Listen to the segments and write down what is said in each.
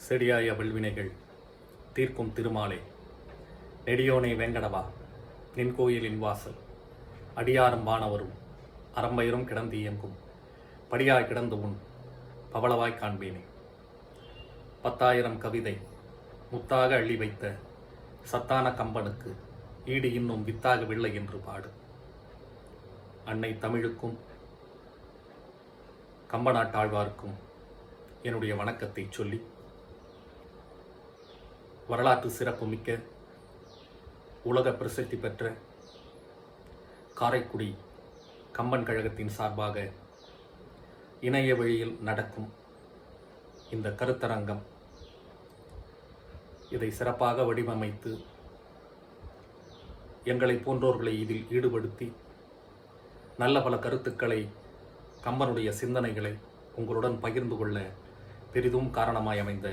செடியாய வெள்வினைகள் தீர்க்கும் திருமாலே, நெடியோனே வேங்கடவா, நின் கோயிலின் வாசல் அடியாரும் வானவரும் அரம்பயிரும் கிடந்து இயங்கும் படியாய் கிடந்து உன் பவளவாய் காண்பேனே. 10,000 கவிதை முத்தாக அள்ளி வைத்த சத்தான கம்பனுக்கு ஈடு இன்னும் வித்தாகவில்லை என்று பாடு. அன்னை தமிழுக்கும் கம்பநாட்டாழ்வார்க்கும் என்னுடைய வணக்கத்தை சொல்லி, வரலாற்று சிறப்பு மிக்க உலக பிரசித்தி பெற்ற காரைக்குடி கம்பன் கழகத்தின் சார்பாக இணைய வழியில் நடக்கும் இந்த கருத்தரங்கம், இதை சிறப்பாக வடிவமைத்து எங்களை போன்றோர்களை இதில் ஈடுபடுத்தி நல்ல பல கருத்துக்களை, கம்பனுடைய சிந்தனைகளை உங்களுடன் பகிர்ந்து கொள்ள பெரிதும் காரணமாய் அமைந்த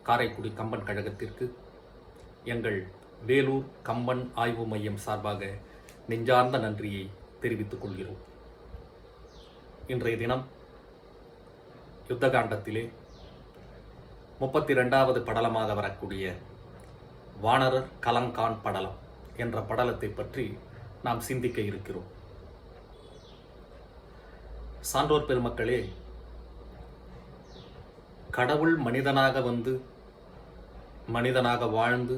காரைக்குடி கம்பன் கழகத்திற்கு எங்கள் வேலூர் கம்பன் ஆய்வு மையம் சார்பாக நெஞ்சார்ந்த நன்றியை தெரிவித்துக் கொள்கிறோம். இன்றைய தினம் யுத்தகாண்டத்திலே 32வது படலமாக வரக்கூடிய வானரர் கலங்கான் படலம் என்ற படலத்தை பற்றி நாம் சிந்திக்க இருக்கிறோம். சான்றோர் பெருமக்களே, கடவுள் மனிதனாக வந்து மனிதனாக வாழ்ந்து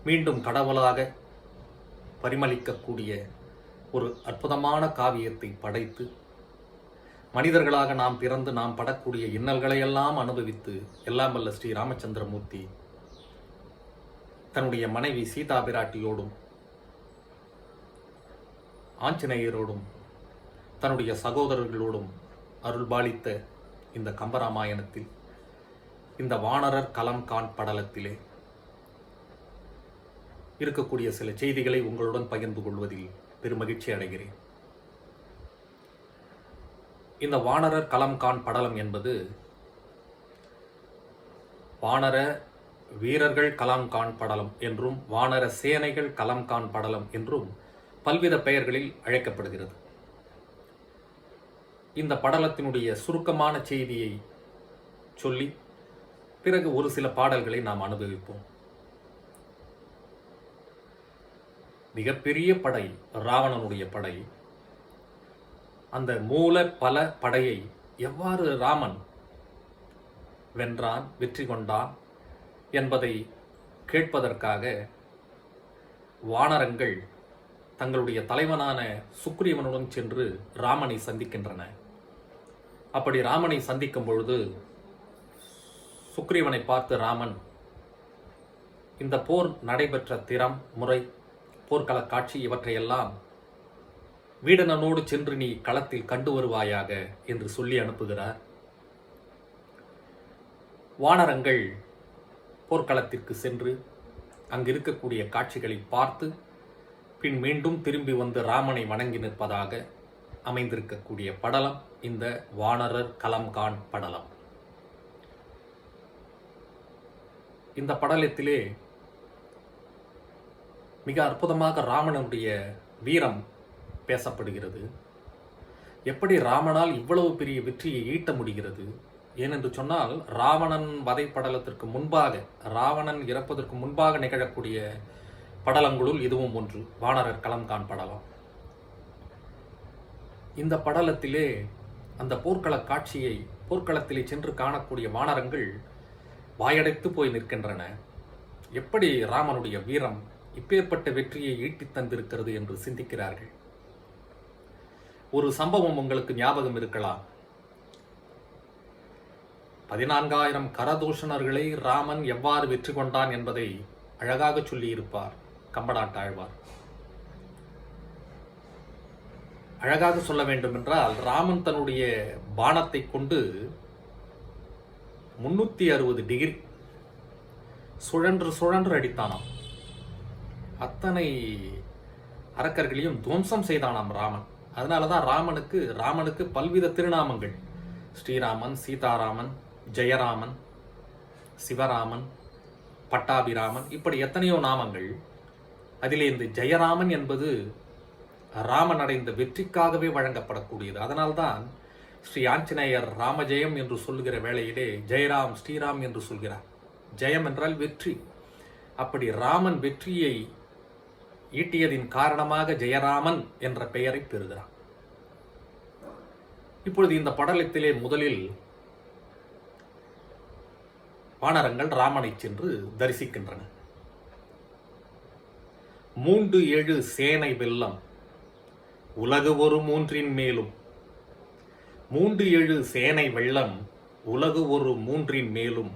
மீண்டும் கடவுளாக பரிமளிக்கக்கூடிய ஒரு அற்புதமான காவியத்தை படைத்து, மனிதர்களாக நாம் பிறந்து நாம் படக்கூடிய இன்னல்களையெல்லாம் அனுபவித்து எல்லாம் வல்ல ஸ்ரீ ராமச்சந்திரமூர்த்தி தன்னுடைய மனைவி சீதா பிராட்டியோடும் ஆஞ்சநேயரோடும் தன்னுடைய சகோதரர்களோடும் அருள்பாலித்த இந்த கம்பராமாயணத்தில் இந்த வானரர் கலம்கான் படலத்திலே இருக்கக்கூடிய சில செய்திகளை உங்களுடன் பகிர்ந்து கொள்வதில் பெருமகிழ்ச்சி அடைகிறேன். இந்த வானரர் கலம்கான் படலம் என்பது வானர வீரர்கள் கலம்கான் படலம் என்றும் வானர சேனைகள் கலம்கான் படலம் என்றும் பல்வித பெயர்களில் அழைக்கப்படுகிறது. இந்த படலத்தினுடைய சுருக்கமான செய்தியை சொல்லி பிறகு ஒரு சில பாடல்களை நாம் அனுபவிப்போம். மிகப்பெரிய படை ராவணனுடைய படை. அந்த மூல பல படையை எவ்வாறு ராமன் வென்றான், வெற்றி கொண்டான் என்பதை கேட்பதற்காக வானரங்கள் தங்களுடைய தலைவனான சுக்ரீவனுடன் சென்று ராமனை சந்திக்கின்றன. அப்படி ராமனை சந்திக்கும் பொழுது சுக்ரீவனை பார்த்து ராமன் இந்த போர் நடைபெற்ற திறம், முறை, போர்க்கள காட்சி இவற்றையெல்லாம் வீடனனோடு சென்று நீ களத்தில் கண்டு வருவாயாக என்று சொல்லி அனுப்புகிறார். வானரங்கள் போர்க்களத்திற்கு சென்று அங்கிருக்கக்கூடிய காட்சிகளை பார்த்து பின் மீண்டும் திரும்பி வந்து ராமனை வணங்கி நிற்பதாக அமைந்திருக்கக்கூடிய படலம் இந்த வானரர் கலம்கான் படலம். இந்த படலத்திலே மிக அற்புதமாக ராமனுடைய வீரம் பேசப்படுகிறது. எப்படி ராமனால் இவ்வளவு பெரிய வெற்றியை ஈட்ட முடிகிறது? ஏனென்று சொன்னால், ராவணன் வதை படலத்திற்கு முன்பாக, ராவணன் இறப்பதற்கு முன்பாக நிகழக்கூடிய படலங்களுள் இதுவும் ஒன்று, வானரர் கலம்கான் படலம். இந்த படலத்திலே அந்த போர்க்கள காட்சியை, போர்க்களத்திலே சென்று காணக்கூடிய வானரங்கள் வாயடைத்து போய் நிற்கின்றன. எப்படி ராமனுடைய வீரம் இப்பேற்பட்ட வெற்றியை ஈட்டித் தந்திருக்கிறது என்று சிந்திக்கிறார்கள். ஒரு சம்பவம் உங்களுக்கு ஞாபகம் இருக்கலாம். 14,000 கரதூஷணர்களை ராமன் எவ்வாறு வெற்றி கொண்டான் என்பதை அழகாக சொல்லியிருப்பார் கம்பநாட்டாழ்வார். அழகாக சொல்ல வேண்டும் என்றால், ராமன் தன்னுடைய பாணத்தை கொண்டு 360 டிகிரி சுழன்று சுழன்று அடித்தானாம். அத்தனை அரக்கர்களையும் துவம்சம் செய்தானாம் ராமன். அதனாலதான் ராமனுக்கு பல்வித திருநாமங்கள். ஸ்ரீராமன், சீதாராமன், ஜெயராமன், சிவராமன், பட்டாபிராமன், இப்படி எத்தனையோ நாமங்கள். அதிலே இந்த ஜெயராமன் என்பது ராமன் அடைந்த வெற்றிக்காகவே வழங்கப்படக்கூடியது. அதனால்தான் ஸ்ரீ ஆஞ்சநேயர் ராமஜெயம் என்று சொல்லுகிற வேளையிலே ஜெயராம் ஸ்ரீராம் என்று சொல்கிறார். ஜெயம் என்றால் வெற்றி. அப்படி ராமன் வெற்றியை ஈட்டியதின் காரணமாக ஜெயராமன் என்ற பெயரை பெறுகிறான். இப்பொழுது இந்த படலத்திலே முதலில் வானரங்கள் ராமனை சென்று தரிசிக்கின்றன. 3-7 சேனை வெல்லம் உலகு ஒரு 3 மேலும். 3-7 சேனை வெள்ளம் உலகு ஒரு 3 மேலும்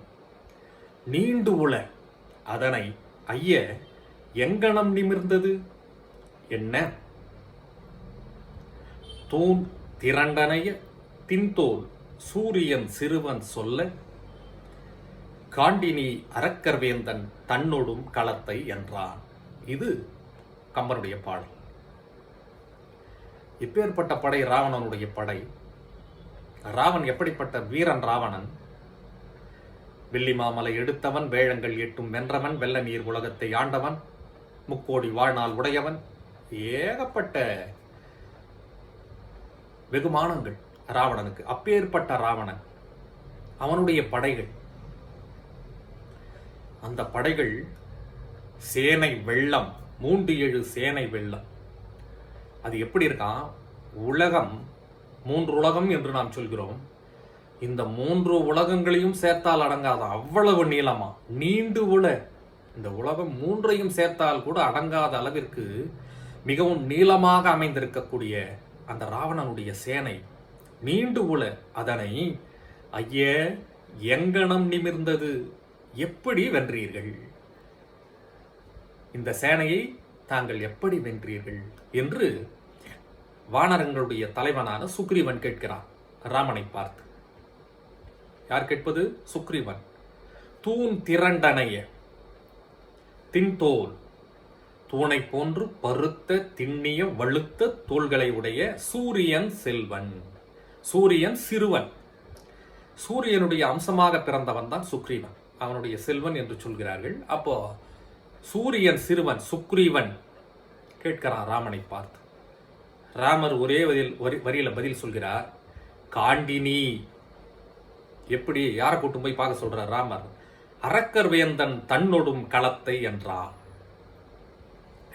நீண்டு உள அதனை ஐய எங்கனம் நிமிர்ந்தது என்ன தூண் திரண்டனைய தின்தோல் சூரியன் சிறுவன் சொல்ல காண்டினி அரக்கர்வேந்தன் தன்னொடும் களத்தை என்றான். இது கம்பனுடைய பாடல். இப்பேற்பட்ட படை ராவணனுடைய படை. ராவன் எப்படிப்பட்ட வீரன்? ராவணன் வெள்ளி மாமலை எடுத்தவன், வேழங்கள் 8 வென்றவன், வெள்ள நீர் உலகத்தை ஆண்டவன், 3 கோடி வாழ்நாள் உடையவன், ஏகப்பட்ட வெகுமானங்கள் ராவணனுக்கு. அப்பேற்பட்ட ராவணன், அவனுடைய படைகள், அந்த படைகள் சேனை வெள்ளம், 3-7 சேனை வெள்ளம். அது எப்படி இருக்கான்? உலகம் 3 உலகம் என்று நாம் சொல்கிறோம். இந்த 3 உலகங்களையும் சேர்த்தால் அடங்காதான், அவ்வளவு நீளமா நீண்டு உல. இந்த உலகம் 3ஐயும் சேர்த்தால் கூட அடங்காத அளவிற்கு மிகவும் நீளமாக அமைந்திருக்கக்கூடிய அந்த ராவணனுடைய சேனை நீண்டு உல அதனை ஐய எங்கனம் நிமிர்ந்தது, எப்படி வென்றீர்கள்? இந்த சேனையை தாங்கள் எப்படி வென்றீர்கள் என்று வானரங்களுடைய தலைவனான சுக்ரீவன் கேட்கிறான் ராமனை பார்த்து. யார் கேட்பது? சுக்ரீவன். தூண் திரண்டனைய தின்தோல், தூணை போன்று பருத்த திண்ணிய வழுத்த தோள்களை உடைய சூரியன் செல்வன். சூரியன் சிறுவன். சூரியனுடைய அம்சமாக பிறந்தவன் தான் சுக்ரீவன். அவனுடைய செல்வன் என்று சொல்கிறார்கள். அப்போ சூரியன் சிறுவன் சுக்ரீவன் கேட்கிறான் ராமனை பார்த்து. ராமர் ஒரே வரியில பதில் சொல்கிறார், காண்டினி. எப்படி? யாரை கூட்டும் போய் பார்க்க சொல்றார் ராமர்? அரக்கர் வேந்தன் தன்னொடும் களத்தை என்றார்.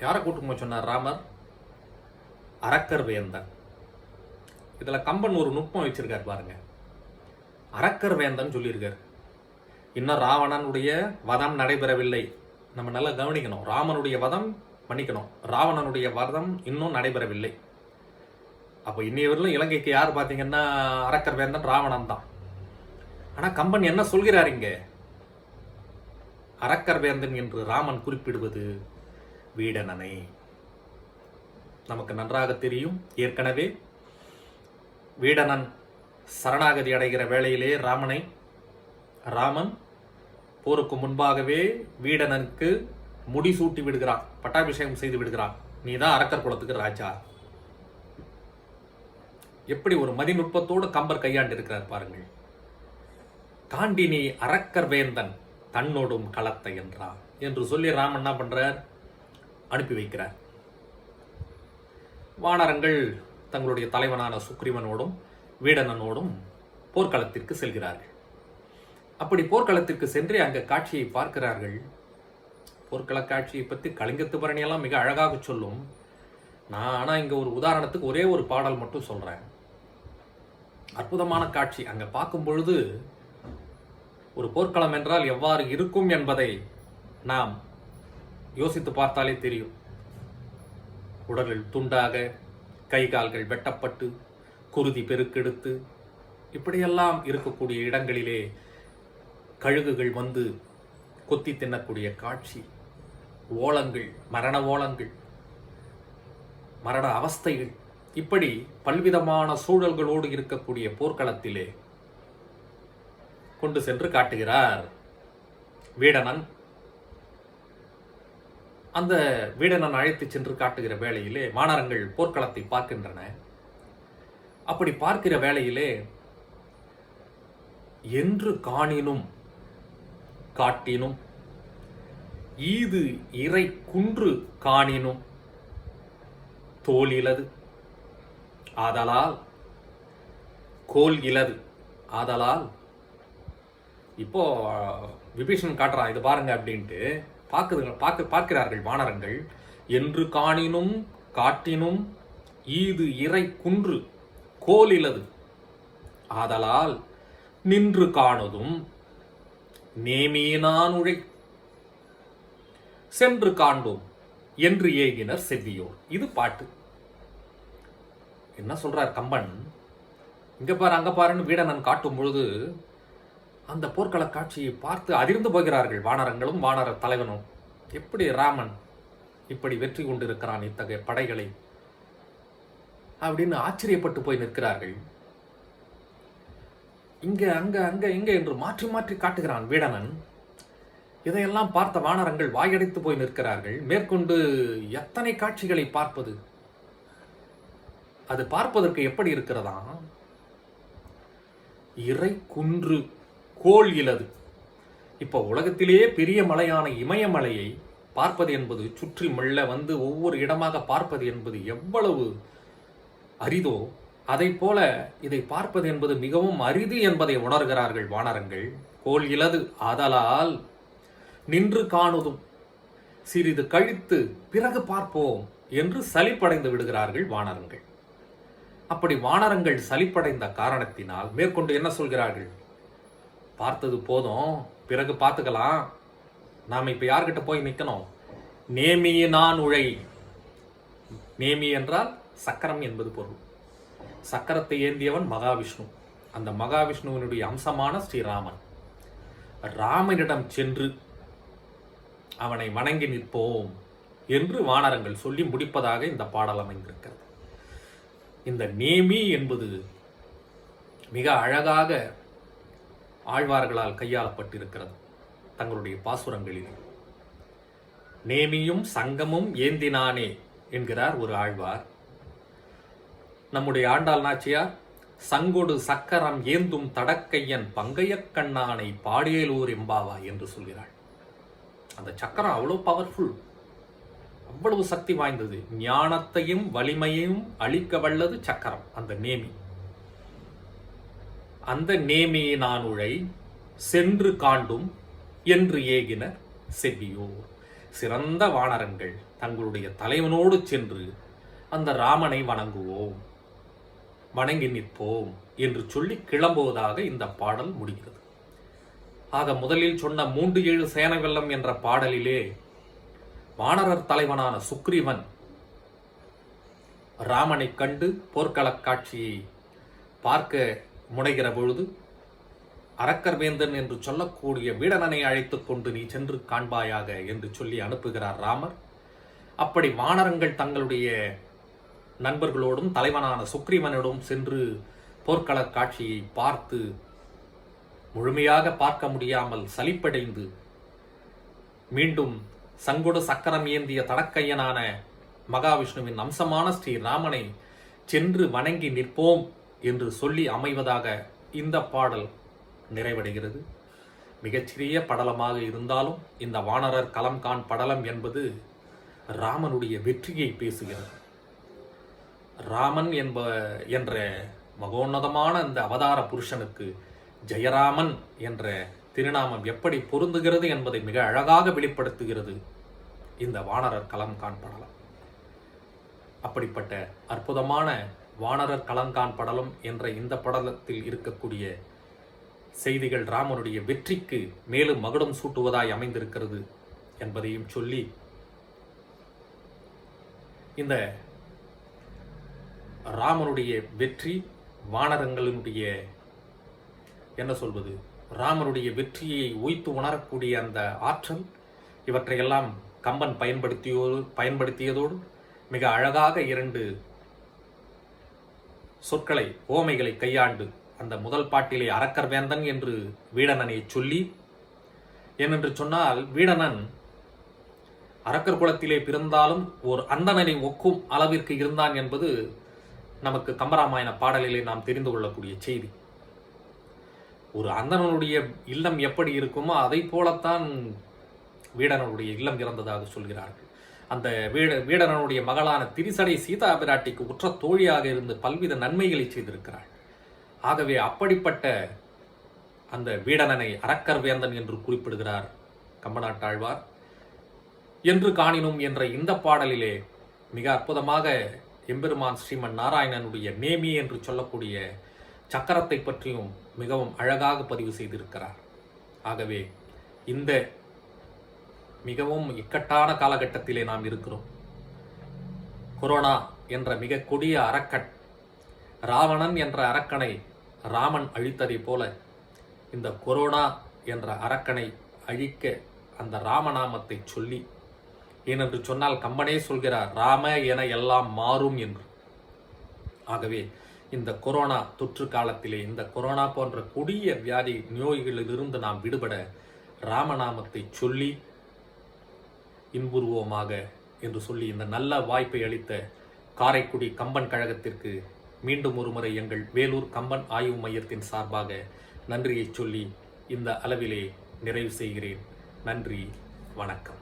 யாரை கூட்டும் போய் சொன்னார் ராமர்? அரக்கர் வேந்தன். இதுல கம்பன் ஒரு நுட்பம் வச்சிருக்காரு பாருங்க. அரக்கர் வேந்தன் சொல்லியிருக்காரு. இன்னும் ராவணனுடைய வதம் நடைபெறவில்லை. நம்ம நல்லா கவனிக்கணும். ராமனுடைய வதம் மன்னிக்கணும், ராவணனுடைய வதம் இன்னும் நடைபெறவில்லை. அப்போ இன்னையவரிலும் இலங்கைக்கு யார் பார்த்தீங்கன்னா அரக்கர் வேந்தன் ராவணன் தான். ஆனா கம்பன் என்ன சொல்கிறார் இங்க? அரக்கர் வேந்தன் என்று ராமன் குறிப்பிடுவது வீடனனை. நமக்கு நன்றாக தெரியும். ஏற்கனவே வீடனன் சரணாகதி அடைகிற வேளையிலே ராமன் போருக்கு முன்பாகவே வீடனனுக்கு முடிசூட்டி விடுகிறான், பட்டாபிஷேகம் செய்து விடுகிறான். நீ தான் அரக்கர் குலத்துக்கு ராஜா. எப்படி ஒரு மதிநுட்பத்தோடு கம்பர் கையாண்டு இருக்கிறார் பாருங்கள். காண்டினி அரக்கர் வேந்தன் தன்னோடும் களத்தை என்றான் என்று சொல்லி ராமன் என்ன பண்றார்? அனுப்பி வைக்கிறார். வானரங்கள் தங்களுடைய தலைவனான சுக்ரீவனோடும் வீடனனோடும் போர்க்களத்திற்கு செல்கிறார்கள். அப்படி போர்க்களத்திற்கு சென்று அங்க காட்சியை பார்க்கிறார்கள். போர்க்கள காட்சியை பற்றி கலிங்கத்து பரணியெல்லாம் மிக அழகாக சொல்லும். நான் ஆனா இங்க ஒரு உதாரணத்துக்கு ஒரே ஒரு பாடல் மட்டும் சொல்றேன். அற்புதமான காட்சி. அங்க பார்க்கும் பொழுது ஒரு போர்க்களம் என்றால் எவ்வாறு இருக்கும் என்பதை நாம் யோசித்து பார்த்தாலே தெரியும். உடல்கள் துண்டாக, கை கால்கள் வெட்டப்பட்டு, குருதி பெருக்கெடுத்து, இப்படியெல்லாம் இருக்கக்கூடிய இடங்களிலே கழுகுகள் வந்து கொத்தி தின்னக்கூடிய காட்சி. ஓலங்கள், மரண ஓலங்கள், மரண அவஸ்தைகள், இப்படி பல்விதமான சூழல்களோடு இருக்கக்கூடிய போர்க்களத்திலே கொண்டு சென்று காட்டுகிறார் வீடனன். அந்த வீடனன் அழைத்து சென்று காட்டுகிற வேளையிலே வானரங்கள் போர்க்களத்தை பார்க்கின்றன. அப்படி பார்க்கிற வேளையிலே என்று காணினும் காட்டினும் ஈது இறை குன்று காணினும் தோலிலது ஆதலால் கோல் இலது ஆதலால். இப்போ விபீஷன் காட்டுறான், இது பாருங்க அப்படின்ட்டு பார்க்கிறார்கள் வானரங்கள். என்று காணினும் காட்டினும் ஈது இறை குன்று கோலிலது ஆதலால் நின்று காணுதும் நேமியினான் உழை சென்று காண்டோம் என்று ஏகினர் செவ்வியோர். இது பாட்டு. என்ன சொல்றார் கம்பன்? இங்க பாரு அங்க பாருன்னு வீடனன் காட்டும் பொழுது அந்த போர்க்கள காட்சியை பார்த்து அதிர்ந்து போகிறார்கள் வானரங்களும் வானர தலைவனும். எப்படி ராமன் இப்படி வெற்றி கொண்டிருக்கிறான் இத்தகைய படைகளை அப்படின்னு ஆச்சரியப்பட்டு போய் நிற்கிறார்கள். இங்க அங்க அங்க இங்க என்று மாற்றி மாற்றி காட்டுகிறான் வீடனன். இதையெல்லாம் பார்த்த வானரங்கள் வாயடைத்து போய் நிற்கிறார்கள். மேற்கொண்டு எத்தனை காட்சிகளை பார்ப்பது? அது பார்ப்பதற்கு எப்படி இருக்கிறதா? இறை குன்று கோல் இலது. இப்போ உலகத்திலேயே பெரிய மலையான இமயமலையை பார்ப்பது என்பது, சுற்றி மெல்ல வந்து ஒவ்வொரு இடமாக பார்ப்பது என்பது எவ்வளவு அரிதோ அதை போல இதை பார்ப்பது என்பது மிகவும் அரிது என்பதை உணர்கிறார்கள் வானரங்கள். கோல் இலது ஆதலால் நின்று காணுதும் சிறிது கழித்து பிறகு பார்ப்போம் என்று சலிப்படைந்து விடுகிறார்கள் வானரங்கள். அப்படி வானரங்கள் சலிப்படைந்த காரணத்தினால் மேற்கொண்டு என்ன சொல்கிறார்கள்? பார்த்தது போதும், பிறகு பார்த்துக்கலாம். நாம் இப்ப யார்கிட்ட போய் நிற்கணும்? நேமியினான் உழை. நேமி என்றால் சக்கரம் என்பது பொருள். சக்கரத்தை ஏந்தியவன் மகாவிஷ்ணு. அந்த மகாவிஷ்ணுவினுடைய அம்சமான ஸ்ரீராமன். ராமனிடம் சென்று அவனை வணங்கி நிற்போம் என்று வானரங்கள் சொல்லி முடிப்பதாக இந்த பாடல் அமைந்திருக்கிறது. இந்த நேமி என்பது மிக அழகாக ஆழ்வார்களால் கையாளப்பட்டிருக்கிறது தங்களுடைய பாசுரங்களில். நேமியும் சங்கமும் ஏந்தினானே என்கிறார் ஒரு ஆழ்வார். நம்முடைய ஆண்டாள் நாச்சியார் சங்கொடு சக்கரம் ஏந்தும் தடக்கையன் பங்கையக் கண்ணானை பாடியலூர் எம்பாவா என்று சொல்கிறாள். அந்த சக்கரம் அவ்வளவு பவர்ஃபுல், அவ்வளவு சக்தி வாய்ந்தது. ஞானத்தையும் வலிமையையும் அளிக்க வல்லது சக்கரம், அந்த நேமி. அந்த நேமியை நான் உழை சென்று காண்டும் என்று ஏகினர் செவ்வியோர். சிறந்த வானரங்கள் தங்களுடைய தலைவனோடு சென்று அந்த ராமனை வணங்குவோம், வணங்கி நிற்போம் என்று சொல்லி கிளம்புவதாக இந்த பாடல் முடிகிறது. ஆக முதலில் சொன்ன 3-7 சேன வெள்ளம் என்ற பாடலிலே வானரர் தலைவனான சுக்ரீவன் ராமனை கண்டு போர்க்களக் காட்சியை பார்க்க முனைகிற பொழுது அரக்கர் வேந்தன் என்று சொல்லக்கூடிய வீடனனை அழைத்துக் கொண்டு நீ சென்று காண்பாயாக என்று சொல்லி அனுப்புகிறார் ராமர். அப்படி வானரங்கள் தங்களுடைய நண்பர்களோடும் தலைவனான சுக்ரீவனோடும் சென்று போர்க்கள காட்சியை பார்த்து முழுமையாக பார்க்க முடியாமல் சலிப்படைந்து மீண்டும் சங்கொடு சக்கரம் ஏந்திய தடக்கையனான மகாவிஷ்ணுவின் அம்சமான ஸ்ரீராமனை சென்று வணங்கி நிற்போம் என்று சொல்லி அமைவதாக இந்த பாடல் நிறைவடைகிறது. மிகச்சிறிய படலமாக இருந்தாலும் இந்த வானரர் களம்காண் படலம் என்பது ராமனுடைய வெற்றியை பேசுகிறது. ராமன் என்ற மகோன்னதமான அந்த அவதார புருஷனுக்கு ஜெயராமன் என்ற திருநாமம் எப்படி பொருந்துகிறது என்பதை மிக அழகாக வெளிப்படுத்துகிறது இந்த வானரர் களம்காண் படலம். அப்படிப்பட்ட அற்புதமான வானரர் களம்காண் படலம் என்ற இந்த படலத்தில் இருக்கக்கூடிய செய்திகள் ராமனுடைய வெற்றிக்கு மேலும் மகுடம் சூட்டுவதாய் அமைந்திருக்கிறது என்பதையும் சொல்லி, இந்த ராமனுடைய வெற்றி, வானரங்களினுடைய என்ன சொல்வது, ராமனுடைய வெற்றியை உய்த்து உணரக்கூடிய அந்த ஆற்றல், இவற்றையெல்லாம் கம்பன் பயன்படுத்தியதோடு மிக அழகாக 2 சொற்களை, ஓமைகளை கையாண்டு அந்த முதல் பாட்டிலே அரக்கர் வேந்தன் என்று வீடனனை சொல்லி, ஏனென்று சொன்னால் வீடனன் அரக்கர் குலத்திலே பிறந்தாலும் ஒரு அந்தணனை ஒக்கும் அளவிற்கு இருந்தான் என்பது நமக்கு கம்பராமாயண பாடலிலே நாம் தெரிந்து கொள்ளக்கூடிய செய்தி. ஒரு அந்தணனுடைய இல்லம் எப்படி இருக்குமோ அதை போலத்தான் வீடனுடைய இல்லம் இறந்ததாக சொல்கிறார்கள். அந்த வீடனுடைய மகளான திரிசடை சீதா பிராட்டிக்கு உற்ற தோழியாக இருந்து பல்வித நன்மைகளை செய்திருக்கிறாள். ஆகவே அப்படிப்பட்ட அந்த வீடணனை அரக்கர் வேந்தன் என்று குறிப்பிடுகிறார் கம்பநாட்டாழ்வார். என்று காணினும் என்ற இந்த பாடலிலே மிக அற்புதமாக எம்பெருமான் ஸ்ரீமன் நாராயணனுடைய நேமி என்று சொல்லக்கூடிய சக்கரத்தை பற்றியும் மிகவும் அழகாக பதிவு செய்திருக்கிறார். ஆகவே இந்த மிகவும் இக்கட்டான காலகட்டத்திலே நாம் இருக்கிறோம். கொரோனா என்ற மிக கொடிய அரக்கன், ராவணன் என்ற அரக்கனை ராமன் அழித்ததை போல இந்த கொரோனா என்ற அரக்கனை அழிக்க அந்த ராமநாமத்தை சொல்லி, ஏனென்று சொன்னால் கம்பனே சொல்கிறார், ராம என எல்லாம் மாறும் என்று. ஆகவே இந்த கொரோனா தொற்று காலத்திலே இந்த கொரோனா போன்ற கொடிய வியாதி நோய்களிலிருந்து நாம் விடுபட ராமநாமத்தை சொல்லி இன்புறுவோமாக என்று சொல்லி இந்த நல்ல வாய்ப்பை அளித்த காரைக்குடி கம்பன் கழகத்திற்கு மீண்டும் ஒருமுறை எங்கள் வேலூர் கம்பன் ஆய்வு மையத்தின் சார்பாக நன்றியை சொல்லி இந்த அளவிலே நிறைவு செய்கிறேன். நன்றி, வணக்கம்.